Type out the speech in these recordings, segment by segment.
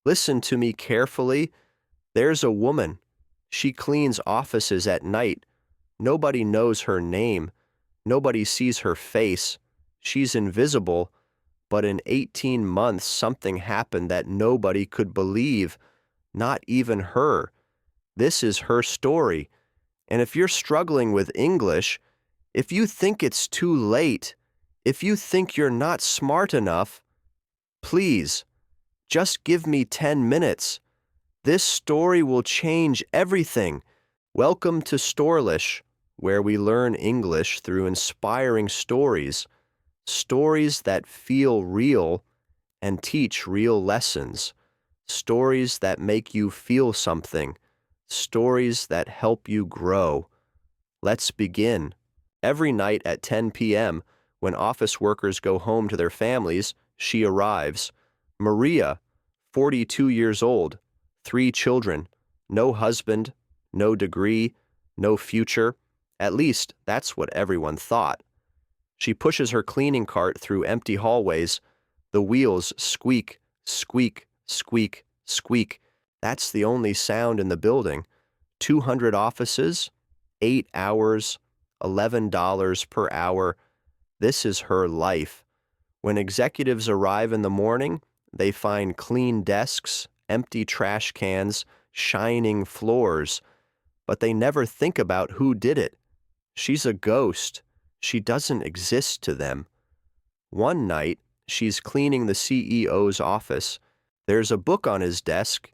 Listen to me carefully. There's a woman. She cleans offices at night. Nobody knows her name. Nobody sees her face. She's invisible, but in 18 months something happened that nobody could believe, not even her. This is her story. And if you're struggling with English, if you think it's too late, if you think you're not smart enough, please, just give me 10 minutes. This story will change everything. Welcome to Storlish, where we learn English through inspiring stories, stories that feel real and teach real lessons, stories that make you feel something, stories that help you grow. Let's begin. Every night at 10 p.m., when office workers go home to their families, she arrives. Maria, 42 years old, 3 children, no husband, no degree, no future. At least that's what everyone thought. She pushes her cleaning cart through empty hallways. The wheels squeak, squeak, squeak, squeak. That's the only sound in the building. 200 offices, 8 hours, $11 per hour. This is her life. When executives arrive in the morning, they find clean desks, empty trash cans, shining floors, but they never think about who did it. She's a ghost. She doesn't exist to them. One night, she's cleaning the CEO's office. There's a book on his desk,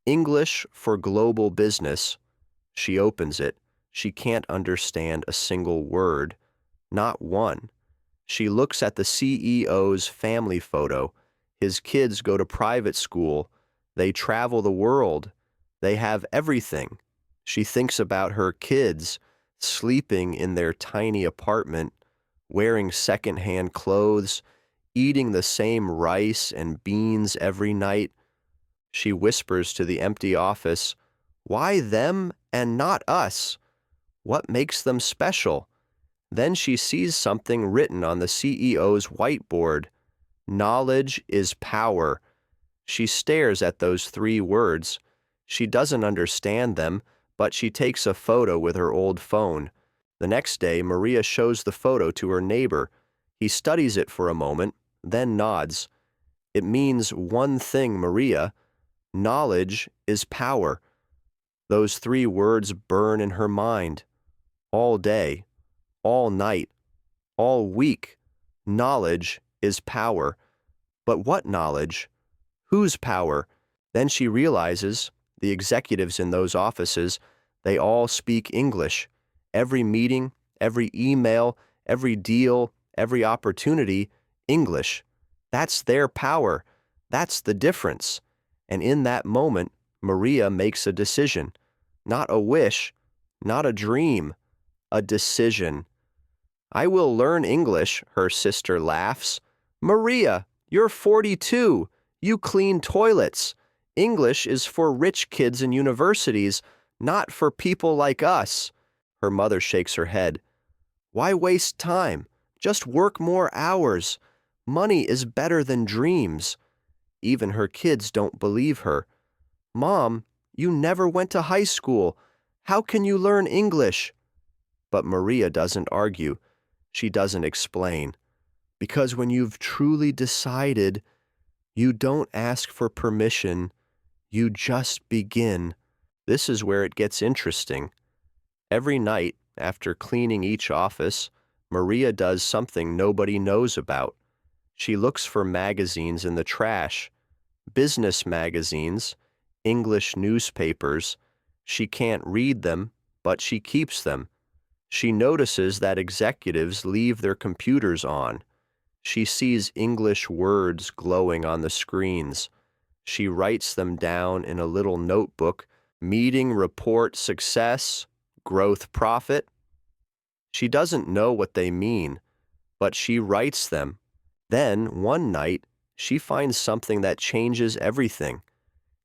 English for Global Business. She opens it. She can't understand a single word, not one. She looks at the CEO's family photo. His kids go to private school. They travel the world. They have everything. She thinks about her kids, sleeping in their tiny apartment, wearing secondhand clothes, eating the same rice and beans every night. She whispers to the empty office, "Why them and not us? What makes them special?" Then she sees something written on the CEO's whiteboard. Knowledge is power. She stares at those 3 words. She doesn't understand them, but she takes a photo with her old phone. The next day, Maria shows the photo to her neighbor. He studies it for a moment, then nods. It means one thing, Maria. Knowledge is power. Those 3 words burn in her mind. All day, all night, all week. Knowledge is power. But what knowledge? Whose power? Then she realizes the executives in those offices, they all speak English. Every meeting, every email, every deal, every opportunity, English. That's their power. That's the difference. And in that moment, Maria makes a decision. Not a wish, not a dream, a decision. "I will learn English," her sister laughs. "Maria, you're 42. You clean toilets. English is for rich kids in universities, not for people like us." Her mother shakes her head. "Why waste time? Just work more hours. Money is better than dreams." Even her kids don't believe her. "Mom, you never went to high school. How can you learn English?" But Maria doesn't argue. She doesn't explain. Because when you've truly decided, you don't ask for permission, you just begin. This is where it gets interesting. Every night, after cleaning each office, Maria does something nobody knows about. She looks for magazines in the trash, business magazines, English newspapers. She can't read them, but she keeps them. She notices that executives leave their computers on. She sees English words glowing on the screens. She writes them down in a little notebook: meeting report success, growth profit. She doesn't know what they mean, but she writes them. Then, one night, she finds something that changes everything.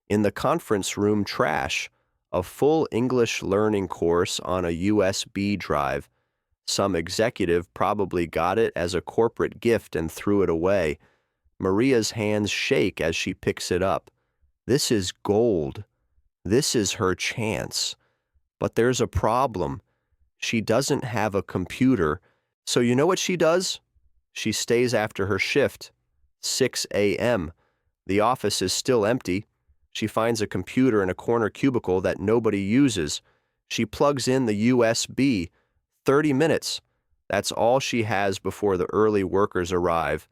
In the conference room trash, a full English learning course on a USB drive. Some executive probably got it as a corporate gift and threw it away. Maria's hands shake as she picks it up. This is gold. This is her chance. But there's a problem. She doesn't have a computer. So you know what she does? She stays after her shift. 6 a.m. The office is still empty. She finds a computer in a corner cubicle that nobody uses. She plugs in the USB. 30 minutes. That's all she has before the early workers arrive.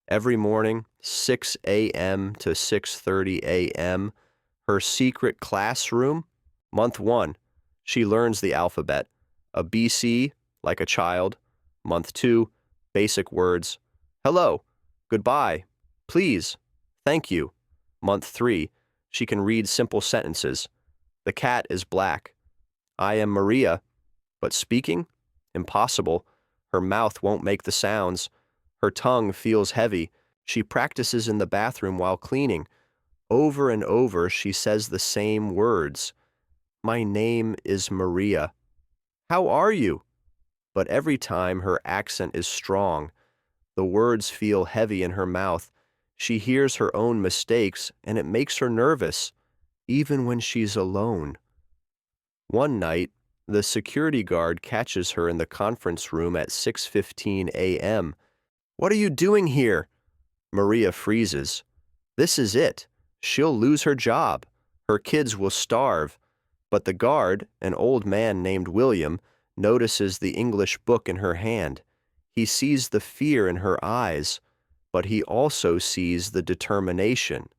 Every morning, 6 a.m. to 6:30 a.m., her secret classroom. Month 1, she learns the alphabet. A BC, like a child. Month 2, basic words. Hello, goodbye, please, thank you. Month 3, she can read simple sentences. The cat is black. I am Maria. But speaking? Impossible. Her mouth won't make the sounds. Her tongue feels heavy. She practices in the bathroom while cleaning. Over and over, she says the same words. My name is Maria. How are you? But every time her accent is strong. The words feel heavy in her mouth. She hears her own mistakes, and it makes her nervous, even when she's alone. One night, the security guard catches her in the conference room at 6:15 a.m. What are you doing here? Maria freezes. This is it. She'll lose her job. Her kids will starve. But the guard, an old man named William, notices the English book in her hand. He sees the fear in her eyes, but he also sees the determination.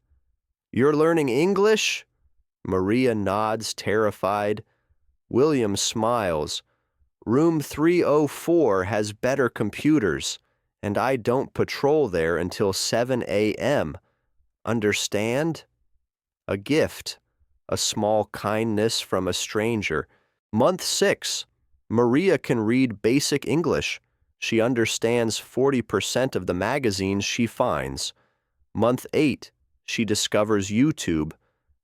You're learning English? Maria nods, terrified. William smiles. Room 304 has better computers, and I don't patrol there until 7 a.m. Understand? A gift, a small kindness from a stranger. Month 6, Maria can read basic English. She understands 40% of the magazines she finds. Month 8, she discovers YouTube,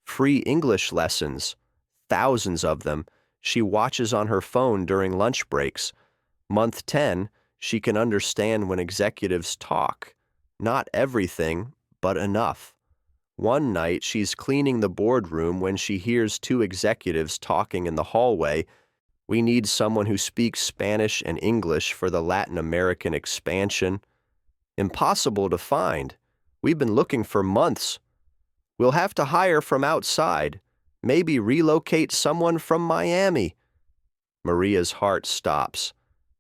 free English lessons, thousands of them. She watches on her phone during lunch breaks. Month 10, she can understand when executives talk. Not everything, but enough. One night, she's cleaning the boardroom when she hears 2 executives talking in the hallway. We need someone who speaks Spanish and English for the Latin American expansion. Impossible to find. We've been looking for months. We'll have to hire from outside. Maybe relocate someone from Miami. Maria's heart stops.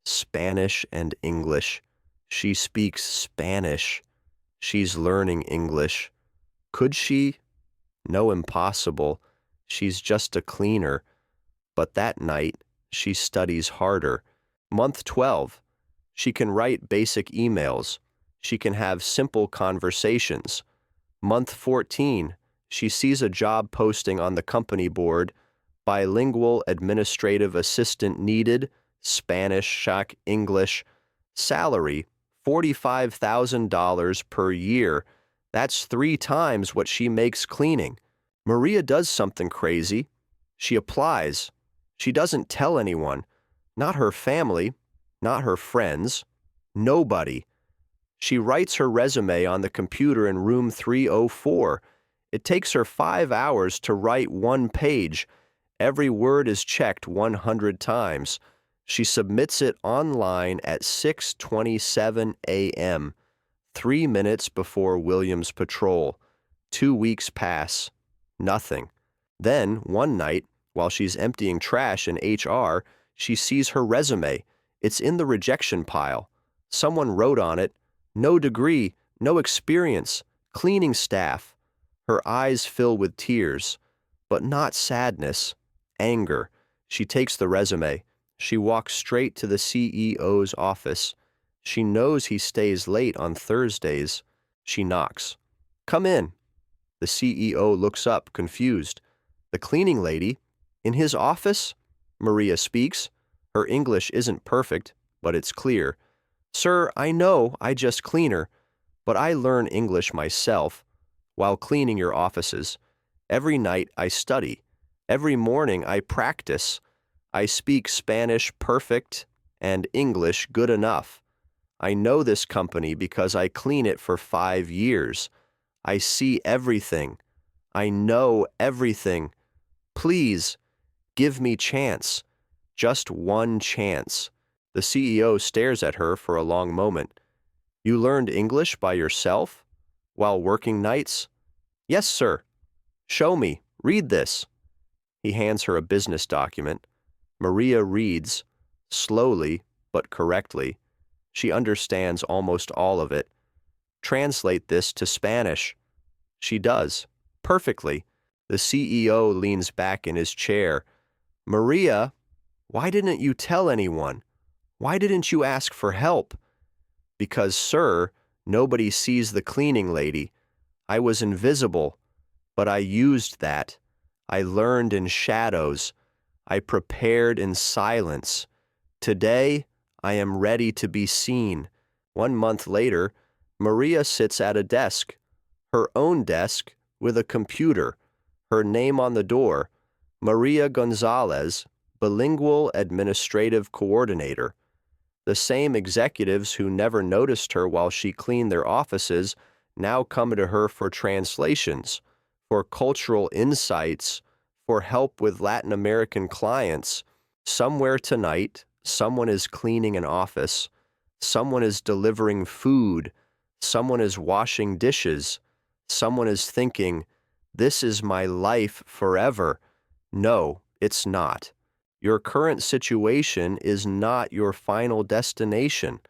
Spanish and English. She speaks Spanish. She's learning English. Could she? No, impossible. She's just a cleaner. But that night, she studies harder. Month 12. She can write basic emails. She can have simple conversations. Month 14. She sees a job posting on the company board, bilingual administrative assistant needed, Spanish, Shak, English, salary, $45,000 per year. That's 3 times what she makes cleaning. Maria does something crazy. She applies. She doesn't tell anyone, not her family, not her friends, nobody. She writes her resume on the computer in room 304. It takes her 5 hours to write 1 page. Every word is checked 100 times. She submits it online at 6:27 a.m., 3 minutes before William's patrol. 2 weeks pass. Nothing. Then, one night, while she's emptying trash in HR, she sees her resume. It's in the rejection pile. Someone wrote on it, no degree, no experience, cleaning staff. Her eyes fill with tears, but not sadness, anger. She takes the resume. She walks straight to the CEO's office. She knows he stays late on Thursdays. She knocks. Come in. The CEO looks up, confused. The cleaning lady? In his office? Maria speaks. Her English isn't perfect, but it's clear. Sir, I know I just cleaner, but I learn English myself while cleaning your offices. Every night I study. Every morning I practice. I speak Spanish perfect and English good enough. I know this company because I clean it for 5 years. I see everything. I know everything. Please, give me chance. Just one chance. The CEO stares at her for a long moment. You learned English by yourself? While working nights? Yes, sir. Show me. Read this. He hands her a business document. Maria reads, slowly but correctly. She understands almost all of it. Translate this to Spanish. She does. Perfectly. The CEO leans back in his chair. Maria, why didn't you tell anyone? Why didn't you ask for help? Because, sir, nobody sees the cleaning lady. I was invisible, but I used that. I learned in shadows. I prepared in silence. Today, I am ready to be seen. 1 month later, Maria sits at a desk, her own desk, with a computer, her name on the door, Maria Gonzalez, bilingual administrative coordinator. The same executives who never noticed her while she cleaned their offices now come to her for translations, for cultural insights, for help with Latin American clients. Somewhere tonight, someone is cleaning an office, someone is delivering food, someone is washing dishes, someone is thinking, this is my life forever. No, it's not. Your current situation is not your final destination.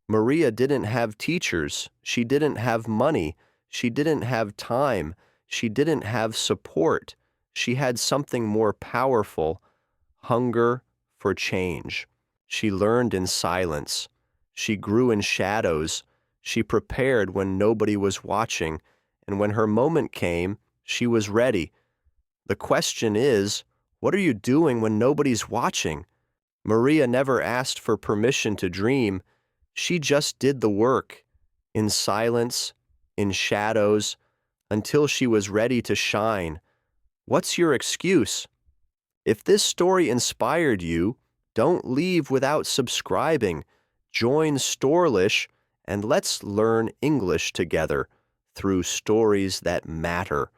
Maria didn't have teachers. She didn't have money. She didn't have time. She didn't have support. She had something more powerful, hunger for change. She learned in silence. She grew in shadows. She prepared when nobody was watching, and when her moment came, she was ready. The question is, what are you doing when nobody's watching? Maria never asked for permission to dream. She just did the work, in silence, in shadows, until she was ready to shine. What's your excuse? If this story inspired you, don't leave without subscribing. Join Storlish and let's learn English together through stories that matter.